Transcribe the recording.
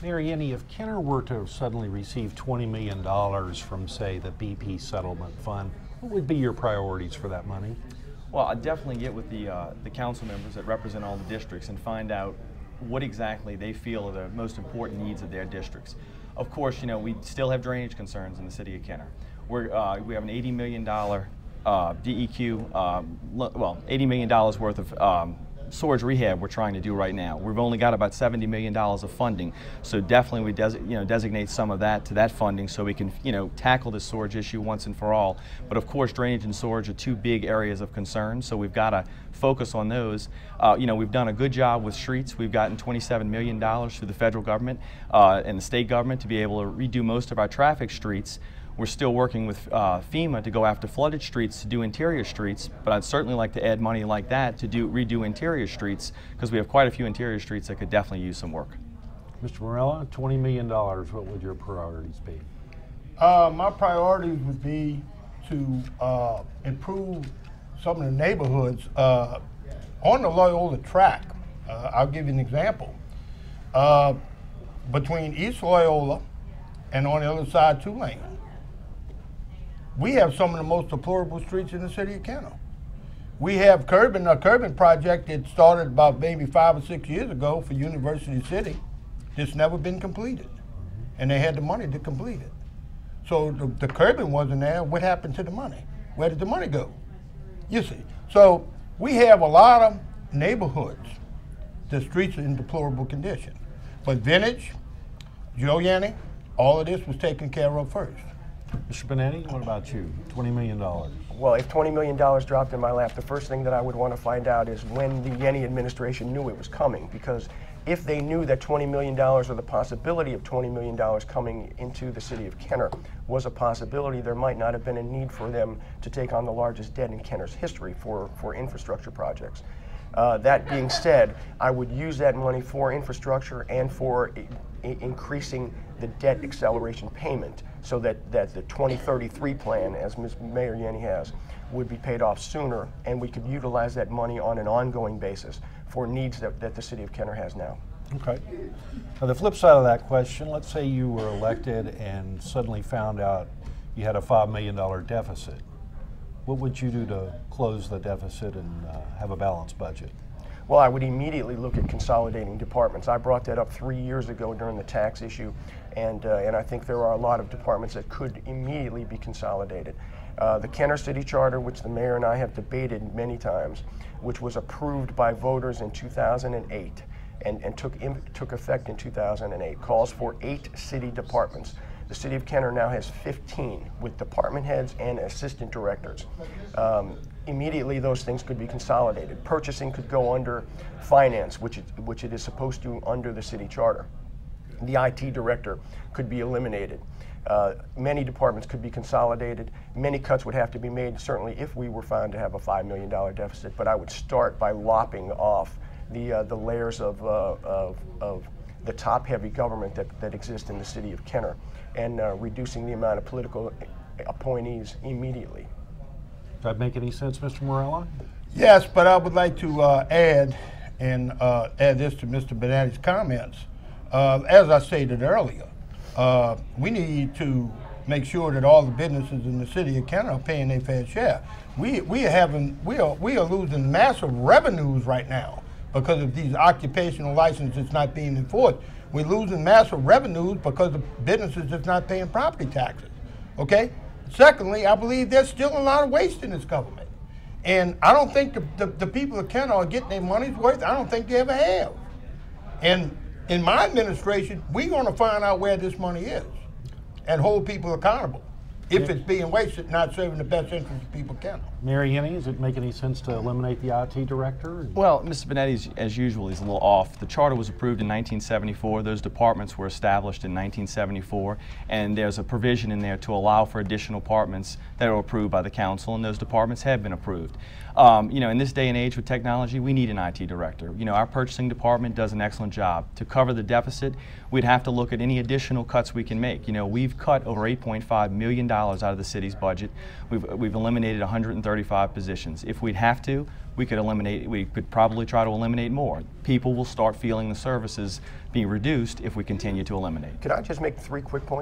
Mary Annie, if Kenner were to suddenly receive $20 million from, say, the BP settlement fund, what would be your priorities for that money? Well, I'd definitely get with the council members that represent all the districts and find out what exactly they feel are the most important needs of their districts. Of course, you know, we still have drainage concerns in the city of Kenner. We have an $80 million DEQ, well, $80 million worth of storage rehab we're trying to do right now. We've only got about $70 million of funding, so definitely we designate some of that to that funding so we can tackle this storage issue once and for all. But of course, drainage and storage are two big areas of concern, so we've got to focus on those. We've done a good job with streets. We've gotten $27 million through the federal government and the state government to be able to redo most of our traffic streets. We're still working with FEMA to go after flooded streets to do interior streets, but I'd certainly like to add money like that to redo interior streets, because we have quite a few interior streets that could definitely use some work. Mr. Morella, $20 million, what would your priorities be? My priorities would be to improve some of the neighborhoods on the Loyola track. I'll give you an example. Between East Loyola and on the other side, Tulane, we have some of the most deplorable streets in the city of Kenner. We have a curbing project that started about maybe 5 or 6 years ago for University City that's never been completed. And they had the money to complete it. So the curbing wasn't there. What happened to the money? Where did the money go? You see. So we have a lot of neighborhoods, the streets are in deplorable condition. But Vintage, Joe Yanni, all of this was taken care of first. Mr. Benetti, what about you? $20 million. Well, if $20 million dropped in my lap, the first thing that I would want to find out is when the Yenny administration knew it was coming. Because if they knew that $20 million or the possibility of $20 million coming into the city of Kenner was a possibility, there might not have been a need for them to take on the largest debt in Kenner's history for infrastructure projects. That being said, I would use that money for infrastructure and for increasing the debt acceleration payment, so that the 2033 plan, as Mayor Yenny has, would be paid off sooner, and we could utilize that money on an ongoing basis for needs that the city of Kenner has now. Okay. Now the flip side of that question, let's say you were elected and suddenly found out you had a $5 million deficit. What would you do to close the deficit and have a balanced budget? Well, I would immediately look at consolidating departments. I brought that up 3 years ago during the tax issue, and I think there are a lot of departments that could immediately be consolidated. The Kenner City Charter, which the mayor and I have debated many times, which was approved by voters in 2008 and took effect in 2008, calls for 8 city departments. The city of Kenner now has 15 with department heads and assistant directors. Immediately those things could be consolidated. Purchasing could go under finance, which it is supposed to under the city charter. The IT director could be eliminated. Many departments could be consolidated. Many cuts would have to be made, certainly if we were found to have a $5 million deficit, but I would start by lopping off the layers of the top-heavy government that exists in the city of Kenner and reducing the amount of political appointees immediately. Does that make any sense, Mr. Morella? Yes, but I would like to add this to Mr. Benatti's comments. As I stated earlier, we need to make sure that all the businesses in the city of Kenner are paying their fair share. We are losing massive revenues right now because of these occupational licenses not being enforced. We're losing massive revenues because of businesses that's not paying property taxes. Okay. Secondly, I believe there's still a lot of waste in this government. And I don't think the people of Kenner are getting their money's worth. I don't think they ever have. And in my administration, we're going to find out where this money is and hold people accountable if it's being wasted, not serving the best interest of people of Kenner. Mary Yenny, does it make any sense to eliminate the IT director? Well, Mr. Benetti, as usual, is a little off. The charter was approved in 1974. Those departments were established in 1974, and there's a provision in there to allow for additional departments that are approved by the council, and those departments have been approved. In this day and age with technology, we need an IT director. Our purchasing department does an excellent job. To cover the deficit, we'd have to look at any additional cuts we can make. We've cut over $8.5 million out of the city's budget. We've eliminated 130 35 positions. If we'd have to, we could probably try to eliminate more. People will start feeling the services being reduced if we continue to eliminate. Could I just make 3 quick points?